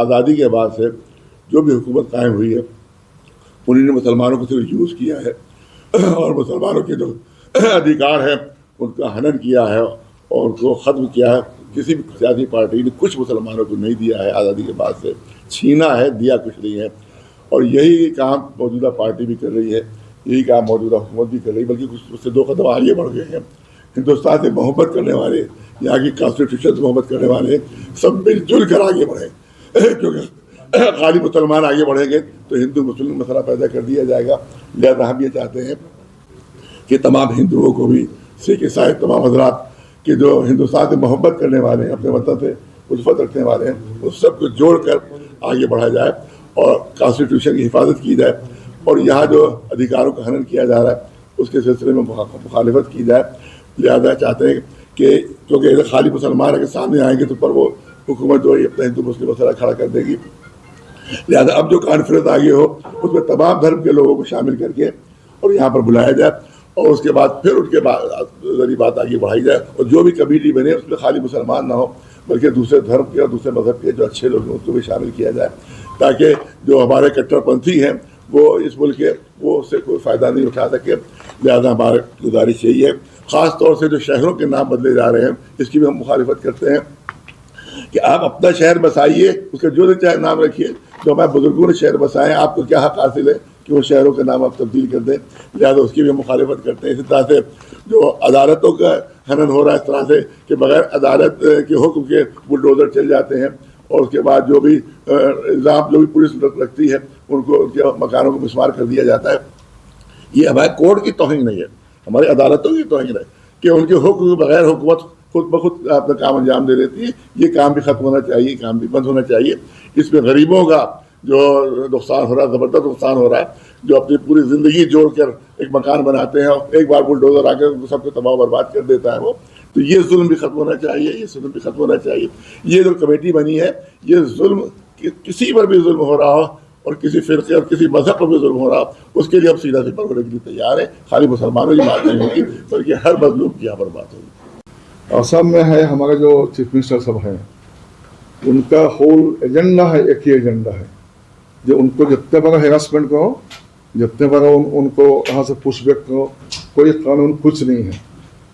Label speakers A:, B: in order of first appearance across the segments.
A: آزادی کے بعد سے جو بھی حکومت قائم ہوئی ہے انہوں نے مسلمانوں کو صرف یوز کیا ہے اور مسلمانوں کے جو ادھیکار ہیں ان کا ہنن کیا ہے اور ان کو ختم کیا ہے. کسی بھی سیاسی پارٹی نے کچھ مسلمانوں کو نہیں دیا ہے آزادی کے بعد سے, چھینا ہے, دیا کچھ نہیں ہے. اور یہی کام موجودہ پارٹی بھی کر رہی ہے, یہی کام موجودہ حکومت بھی کر رہی ہے, بلکہ اس سے 2 قدم آگے بڑھ گئے ہیں. ہندوستان سے محبت کرنے والے, یہاں کی کانسٹیٹیوشن سے محبت کرنے والے سب مل جل کر آگے بڑھیں, کیونکہ خالی مسلمان آگے بڑھیں گے تو ہندو مسلم مسئلہ پیدا کر دیا جائے گا. لہذا ہم یہ چاہتے ہیں کہ تمام ہندوؤں کو بھی, سکھ عیسائی تمام حضرات کہ جو ہندوستان سے محبت کرنے والے ہیں, اپنے وطن سے الفت رکھنے والے ہیں, اس سب کو جوڑ کر آگے بڑھا جائے اور کانسٹیٹیوشن کی حفاظت کی جائے. اور یہاں جو ادھیکاروں کا ہنن کیا جا رہا ہے اس کے سلسلے میں مخالفت کی جائے. لہذا چاہتے ہیں کہ کیونکہ خالی مسلمان کے سامنے آئیں گے تو پر وہ حکومت جو ہے اپنا ہندو مسلم مسئلہ کھڑا کر دے گی. لہذا اب جو کانفرنس آگے ہو اس میں تمام دھرم کے لوگوں کو شامل کر کے اور یہاں پر بلایا جائے, اور اس کے بعد پھر ان کے ذریعے بات آگے بڑھائی جائے. اور جو بھی کمیٹی بنے اس میں خالی مسلمان نہ ہو بلکہ دوسرے دھرم کے اور دوسرے مذہب کے جو اچھے لوگ ہیں اس کو بھی شامل کیا جائے, تاکہ جو ہمارے کٹر پنتھی ہیں وہ اس ملک کے وہ اس سے کوئی فائدہ نہیں اٹھا سکے. لہٰذا ہماری گزارش یہی ہے, خاص طور سے جو شہروں کے نام بدلے جا رہے ہیں اس کی بھی ہم مخالفت کرتے ہیں کہ آپ اپنا شہر بسائیے, اس کا جو چاہے نام رکھیے. جو ہمارے بزرگوں نے شہر بسائے ہیں آپ کو کیا حق حاصل ہے کہ وہ شہروں کے نام آپ تبدیل کر دیں. لہٰذا اس کی بھی ہم مخالفت کرتے ہیں. اسی طرح سے جو عدالتوں کا ہنن ہو رہا ہے اس طرح سے کہ بغیر عدالت کے حکم کے بلڈوزر چل جاتے ہیں, اور اس کے بعد جو بھی الزام جو بھی پولیس رکھتی ہے ان کو ان کے مکانوں کو مسمار کر دیا جاتا ہے. یہ ہمارے کوڈ کی توہین نہیں ہے, ہماری عدالتوں کی توہین ہے کہ ان کے حکم کے بغیر حکومت خود بخود اپنا کام انجام دے دیتی ہے. یہ کام بھی ختم ہونا چاہیے, یہ کام بھی بند ہونا چاہیے. اس میں غریبوں کا جو نقصان ہو رہا ہے, زبردست نقصان ہو رہا ہے, جو اپنی پوری زندگی جوڑ کر ایک مکان بناتے ہیں اور ایک بار بلڈوزر آ کر سب کو تباہ برباد کر دیتا ہے وہ. تو یہ ظلم بھی ختم ہونا چاہیے, یہ ظلم بھی ختم ہونا چاہیے. یہ جو کمیٹی بنی ہے یہ ظلم کسی پر بھی ظلم ہو رہا ہو اور کسی فرقے اور کسی مذہب پر بھی ظلم ہو رہا ہو اس کے لیے ہم سیدھا سپر ہونے کے لیے تیار ہیں. خالی مسلمانوں کی بات نہیں ہوگی بلکہ ہر مظلوم کی یہاں پر بات ہوگی.
B: آسام میں ہے ہمارے جو چیف منسٹر صاحب ہیں ان کا ہول ایجنڈا ہے, ایک ہی ایجنڈا ہے جو ان کو جتنے بڑا ہیراسمنٹ کرو, جتنے بڑا ان کو وہاں سے پوچھ بیک کرو, کوئی قانون کچھ نہیں ہے.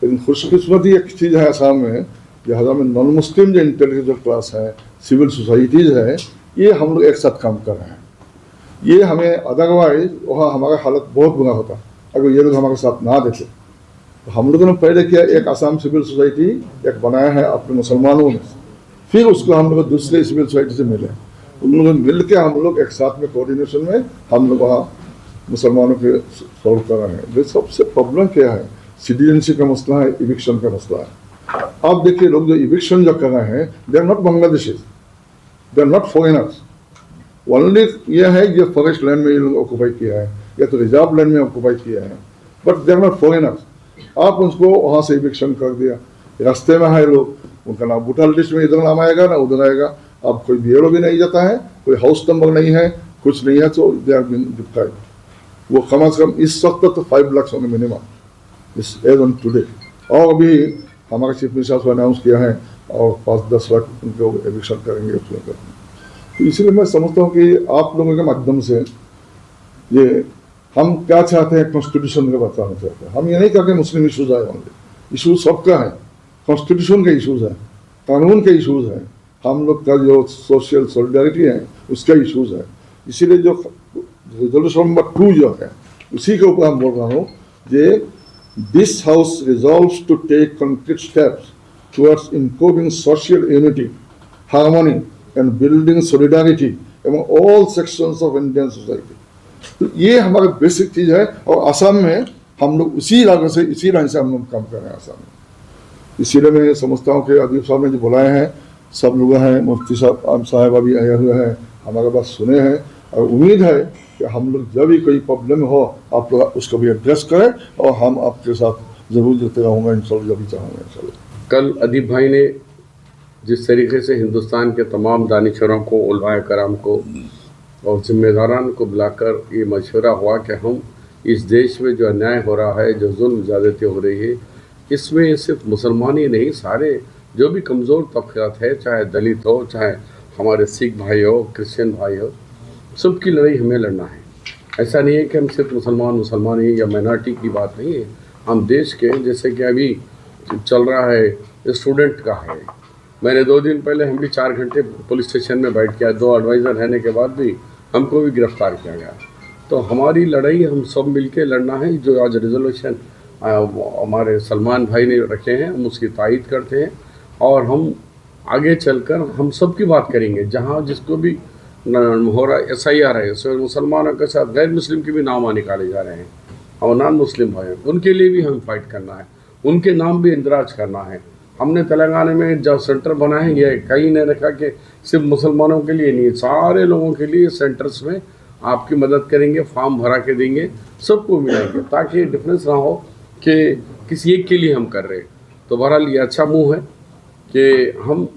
B: لیکن خوش قسمتی ایک چیز ہے آسام میں, لہٰذا میں نان مسلم جو انٹیلیجنٹ کلاس ہے, سول سوسائٹیز ہے, یہ ہم لوگ ایک ساتھ کام کر رہے ہیں. یہ ہمیں ادروائز وہاں ہمارا حالت بہت برا ہوتا اگر یہ لوگ ہمارے ساتھ نہ دیتے. تو ہم لوگوں نے پہلے کیا, ایک آسام سول سوسائٹی ایک بنایا ہے اپنے مسلمانوں میں, پھر اس کو ہم لوگ دوسرے سول سوسائٹی سے ملے, ان لوگوں مل کے ہم لوگ ایک ساتھ میں کوآرڈینیشن میں ہم لوگ وہاں مسلمانوں کے سولو کر رہے ہیں. یہ سب سے پرابلم کیا ہے, سٹیزنشپ کا مسئلہ ہے, ایوکشن کا مسئلہ ہے. آپ دیکھیے لوگ جو ایوکشن جو کر رہے ہیں they are not Bangladeshis, they are not foreigners. Only یہ ہے یہ فارسٹ لینڈ میں یہ لوگ آکوپائی کیا ہے یا تو ریزرو لینڈ میں آکوپائی کیا ہے, بٹ دے آر ناٹ فورینرس. آپ اس کو وہاں سے ایوکشن کر دیا, راستے میں ہے لوگ, ان کا نام ووٹر لسٹ میں ادھر نام آئے گا نہ ادھر آئے گا. اب کوئی بیئرو بھی نہیں جاتا ہے, کوئی ہاؤس نمبر نہیں ہے, کچھ نہیں ہے, تو دے آر بین ڈپلائڈ. وہ کم از کم اس وقت تو 5 لاکھ ہوں گے منیمم ایز آن ٹوڈے. اور ابھی ہمارے چیف منسٹر صاحب اناؤنس کیا ہے اور 5-10 لاکھ ان کو ایوکشن کریں گے. تو اس لیے میں سمجھتا ہوں کہ آپ لوگوں کے مادھیم سے یہ ہم کیا چاہتے ہیں, کانسٹیٹیوشن کا بتانا چاہتے ہیں. ہم یہ نہیں کہتے مسلم ایشوز آئے ہوں گے, ایشوز سب کا ہے, کانسٹیٹیوشن کے ایشوز ہیں, قانون کے ایشوز ہیں, ہم لوگ کا جو سوشل سولیڈیرٹی ہے اس کا ایشوز ہے. اسی لیے جو ریزولوشن نمبر 2 جو ہے اسی کے اوپر ہم بول رہا ہوں کہ this house resolves to take concrete steps towards improving social unity, harmony and building solidarity among all sections of Indian society. تو یہ ہمارا بیسک چیز ہے, اور آسام میں ہم لوگ اسی علاقے سے اسی لائن سے ہم لوگ کام کر رہے ہیں آسام میں. اسی لیے میں سمجھتا ہوں کہ ادیب صاحب نے جو بلائے ہیں سب لوگ ہیں, مفتی صاحب صاحبہ بھی آئے ہوئے ہیں, ہمارے بات سنے ہیں, اور امید ہے کہ ہم لوگ جب بھی کوئی پرابلم ہو آپ لوگ اس کو بھی ایڈریس کریں, اور ہم آپ کے ساتھ ضرور دیتے رہوں گا انشاءاللہ, جب بھی چاہوں گا انشاءاللہ.
C: کل ادیب بھائی نے جس طریقے سے ہندوستان کے تمام دانشوروں کو, علماء کرام کو اور ذمہ داران کو بلا کر یہ مشورہ ہوا کہ ہم اس دیش میں جو انیائے ہو رہا ہے, جو ظلم زیادتی ہو رہی ہے, اس میں صرف مسلمان ہی نہیں, سارے جو بھی کمزور طبقات ہے, چاہے دلت ہو, چاہے हमारे सिख भाई हो, क्रिश्चियन भाई हो, सबकी लड़ाई हमें लड़ना है। ऐसा नहीं है कि हम सिर्फ मुसलमान ही या माइनॉरिटी की बात नहीं है, हम देश के, जैसे कि अभी चल रहा है स्टूडेंट का है, मैंने 2 दिन पहले हम भी 4 घंटे पुलिस स्टेशन में बैठ के 2 एडवाइज़र रहने के बाद भी हमको भी गिरफ्तार किया गया। तो हमारी लड़ाई हम सब मिलके लड़ना है। जो आज रिजोल्यूशन हमारे सलमान भाई ने रखे हैं, हम उसकी तायद करते हैं और हम आगे चलकर हम सब की बात करेंगे। जहाँ जिसको भी हो रहा SIR है, उसमें मुसलमानों के साथ गैर मुस्लिम के भी नाम निकाले जा रहे हैं और नॉन मुस्लिम भाई, उनके लिए भी हमें फाइट करना है, उनके नाम भी इंदराज करना है। हमने तेलंगाना में जब सेंटर बनाए हैं, ये कहीं ने रखा कि सिर्फ मुसलमानों के लिए नहीं, सारे लोगों के लिए सेंटर्स में आपकी मदद करेंगे, फॉर्म भरा के देंगे, सबको मिलाएंगे, ताकि डिफरेंस ना हो कि किसी एक के लिए हम कर रहे हैं। तो बहरहाल ये अच्छा मुँह है कि हम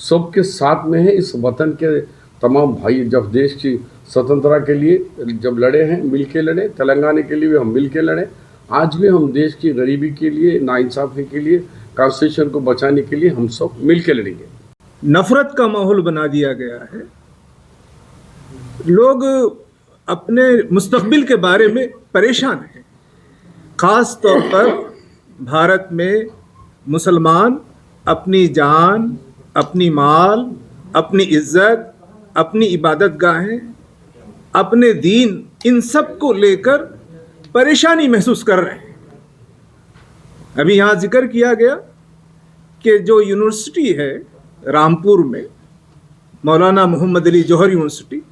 C: सबके साथ में हैं। इस वतन के तमाम भाई जब देश की स्वतंत्रता के लिए जब लड़े हैं, मिल के लड़े, तेलंगाना के लिए भी हम मिल के लड़े, आज भी हम देश की गरीबी के लिए, नाइंसाफ़ी के लिए, कॉन्स्टिट्यूशन को बचाने के लिए हम सब मिल के लड़ेंगे।
D: नफरत का माहौल बना दिया गया है। लोग अपने मुस्तकबिल के बारे में परेशान हैं। ख़ास तौर पर भारत में मुसलमान अपनी जान, अपनी माल, अपनी इज़्ज़त, अपनी इबादत गाहें, अपने दीन, इन सब को लेकर परेशानी महसूस कर रहे हैं। अभी यहाँ जिक्र किया गया कि जो यूनिवर्सिटी है रामपुर में, मौलाना मोहम्मद अली जौहर यूनिवर्सिटी,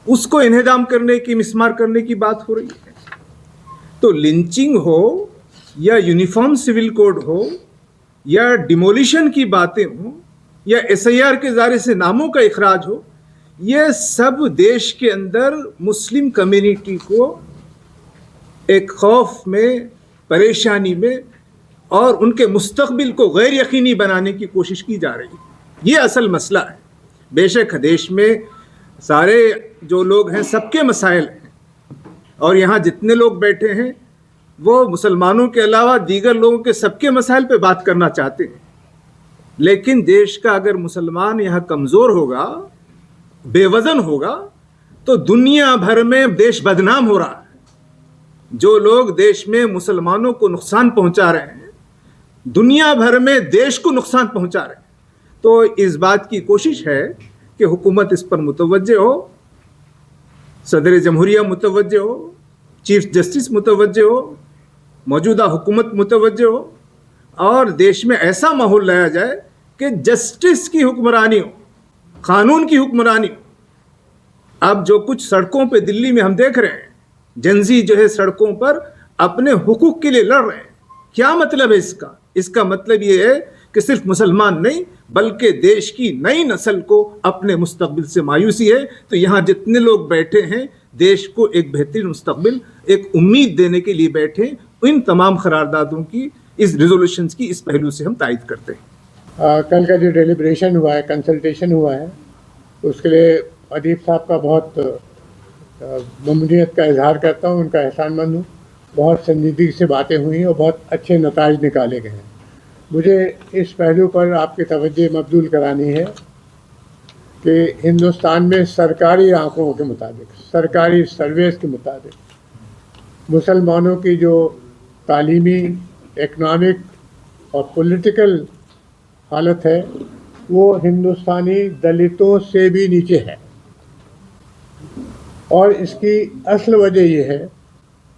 D: उसको इन्हेदाम करने की, मिसमार करने की बात हो रही है। तो लिंचिंग हो या यूनिफॉर्म सिविल कोड हो या डिमोलिशन की बातें हों या SIR के ज़रिए से नामों का इखराज हो, यह सब देश के अंदर मुस्लिम कम्युनिटी को एक खौफ में, परेशानी में और उनके मुस्तकबिल को गैर यकीनी बनाने की कोशिश की जा रही है। ये असल मसला है। बेशक देश में सारे जो लोग हैं सबके मसाइल हैं और यहाँ जितने लोग बैठे हैं वो मुसलमानों के अलावा दीगर लोगों के सबके मसाइल पे बात करना चाहते हैं। लेकिन देश का अगर मुसलमान यहाँ कमज़ोर होगा, बेवज़न होगा, तो दुनिया भर में देश बदनाम हो रहा है। जो लोग देश में मुसलमानों को नुकसान पहुँचा रहे हैं, दुनिया भर में देश को नुकसान पहुँचा रहे हैं। तो इस बात की कोशिश है कि हुकूमत इस पर मुतवज्जे हो, सदर जमहूरिया मुतवज्जे हो, चीफ जस्टिस मुतवज्जे हो, मौजूदा हुकूमत मुतवज्जे हो और देश में ऐसा माहौल लाया जाए कि जस्टिस की हुक्मरानी हो, कानून की हुक्मरानी हो। अब जो कुछ सड़कों पे दिल्ली में हम देख रहे हैं, जनजी जो है सड़कों पर अपने हुकूक के लिए लड़ रहे हैं। क्या मतलब है इसका? इसका मतलब ये है कि सिर्फ मुसलमान नहीं बल्कि देश की नई नस्ल को अपने मुस्तकबिल से मायूसी है। तो यहाँ जितने लोग बैठे हैं देश को एक बेहतरीन मुस्तकबिल, एक उम्मीद देने के लिए बैठे। इन तमाम करारदादों की, इस रेजोल्यूशंस की इस पहलू से हम तायद करते हैं।
E: कल का जो डेलिब्रेशन हुआ है, कंसल्टेशन हुआ है, उसके लिए अदीब साहब का बहुत ममनूनियत का इजहार करता हूँ, उनका एहसानमंद हूँ। बहुत संजीदगी से बातें हुई और बहुत अच्छे नताइज निकाले गए हैं। मुझे इस पहलू पर आपकी तवज्जो मबजूल करानी है कि हिंदुस्तान में सरकारी आंकड़ों के मुताबिक, सरकारी सर्वेस के मुताबिक मुसलमानों की जो तालीमी, इकनॉमिक और पॉलिटिकल हालत है वो हिंदुस्तानी दलितों से भी नीचे है। और इसकी असल वजह यह है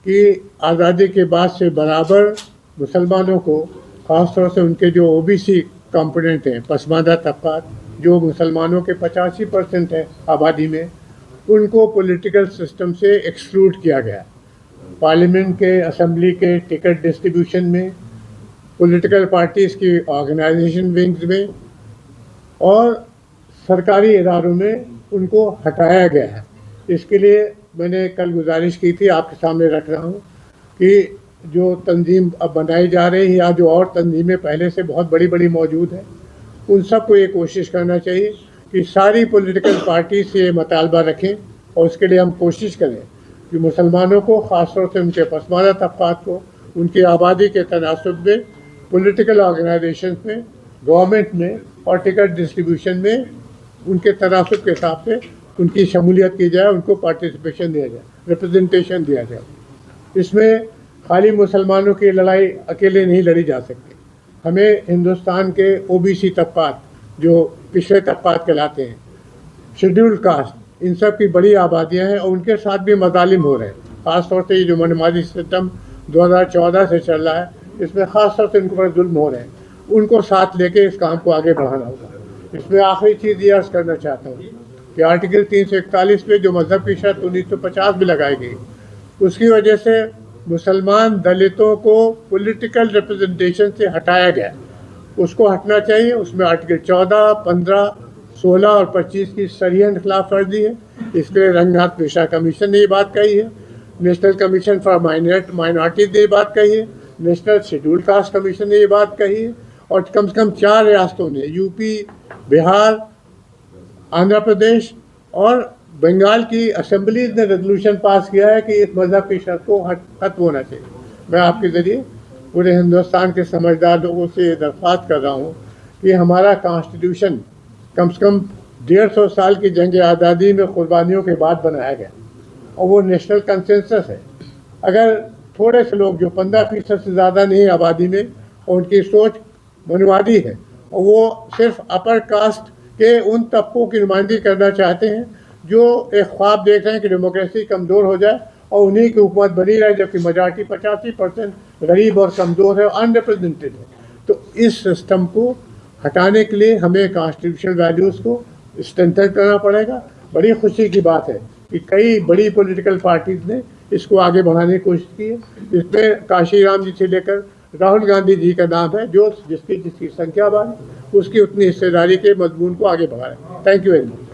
E: कि आज़ादी के बाद से बराबर मुसलमानों को, ख़ास तौर से उनके जो OBC कंपोनेंट हैं, पसमानदा तबक़ात, जो मुसलमानों के 85% है आबादी में, उनको पॉलिटिकल सिस्टम से एक्सक्लूड किया गया। पार्लियामेंट के, असम्बली के टिकट डिस्ट्रीब्यूशन में, पॉलिटिकल पार्टीज़ की ऑर्गेनाइजेशन विंग्स में और सरकारी इदारों में उनको हटाया गया है। इसके लिए मैंने कल गुजारिश की थी, आपके सामने रख रहा हूँ कि जो तंजीम अब बनाई जा रही है या जो और तंजीमें पहले से बहुत बड़ी बड़ी मौजूद हैं, उन सब को ये कोशिश करना चाहिए कि सारी पॉलिटिकल पार्टी से ये मतालबा रखें और उसके लिए हम कोशिश करें कि मुसलमानों को, ख़ास तौर से उनके पसमानदा तबक़ात को, उनकी आबादी के तनासब में पॉलिटिकल ऑर्गेनाइजेशन में, गवर्नमेंट में और टिकट डिस्ट्रीब्यूशन में उनके तनासब के हिसाब से उनकी शमूलियत की जाए, उनको पार्टिसिपेशन दिया जाए, रिप्रेजेंटेशन दिया जाए। इसमें खाली मुसलमानों की लड़ाई अकेले नहीं लड़ी जा सकती। हमें हिंदुस्तान के ओबीसी तबकात जो पिछड़े तबकात कहलाते हैं, शेड्यूल्ड कास्ट, इन सब की बड़ी आबादियां हैं और उनके साथ भी मजालिम हो रहे हैं। ख़ास तौर से ये जो मनमादी सिस्टम 2014 से चल रहा है, इसमें ख़ास तौर से उनके ऊपर जुल्म हो रहे हैं, उनको साथ लेके इस काम को आगे बढ़ाना होगा। इसमें आखिरी चीज़ ये अर्ज़ करना चाहता हूँ कि आर्टिकल 341 पे जो मज़हब की शर्त 1950 में लगाई गई, उसकी वजह से मुसलमान दलितों को पॉलिटिकल रिप्रेजेंटेशन से हटाया गया। उसको हटना चाहिए। उसमें आर्टिकल 14, 15, 16 और 25 की सरीहन खिलाफ वर्जी है। इसके लिए रंगनाथ मिश्रा कमीशन ने ये बात कही है, नेशनल कमीशन फॉर माइनॉरिटीज ने ये बात कही है, नेशनल शेड्यूल्ड कास्ट कमीशन ने ये बात कही है, और कम से कम 4 रियासतों ने, यूपी, बिहार, आंध्र प्रदेश और बंगाल की असेंबलीज ने रेजोल्यूशन पास किया है कि इस मज़हब की शर्त को खत्म होना चाहिए। मैं आपके ज़रिए पूरे हिंदुस्तान के समझदार लोगों से दरख्वास्त कर रहा हूँ कि हमारा कॉन्स्टिट्यूशन कम से कम 150 साल की जंग आज़ादी में कुर्बानियों के बाद बनाया गया और वो नेशनल कंसेंसस है। अगर थोड़े से लोग जो 15% से ज़्यादा नहीं आबादी में, और उनकी सोच मनवादी है और वो सिर्फ अपर कास्ट के उन तबकों की नुमाइंदगी करना चाहते हैं जो एक ख्वाब देख रहे हैं कि डेमोक्रेसी कमज़ोर हो जाए और उन्हीं की हुकूमत बनी रहे, जबकि मेजॉरिटी 85% गरीब और कमज़ोर है और अनरिप्रेजेंटेड है। तो इस सिस्टम को हटाने के लिए हमें कॉन्स्टिट्यूशनल वैल्यूज़ को स्ट्रेंथन करना पड़ेगा। बड़ी खुशी की बात है कि कई बड़ी पॉलिटिकल पार्टीज़ ने इसको आगे बढ़ाने की कोशिश की है। इसमें काशी राम जी से लेकर राहुल गांधी जी का नाम है, जो जिसकी संख्या बढ़ी उसकी उतनी हिस्सेदारी के मजमून को आगे बढ़ाए। Thank you very much.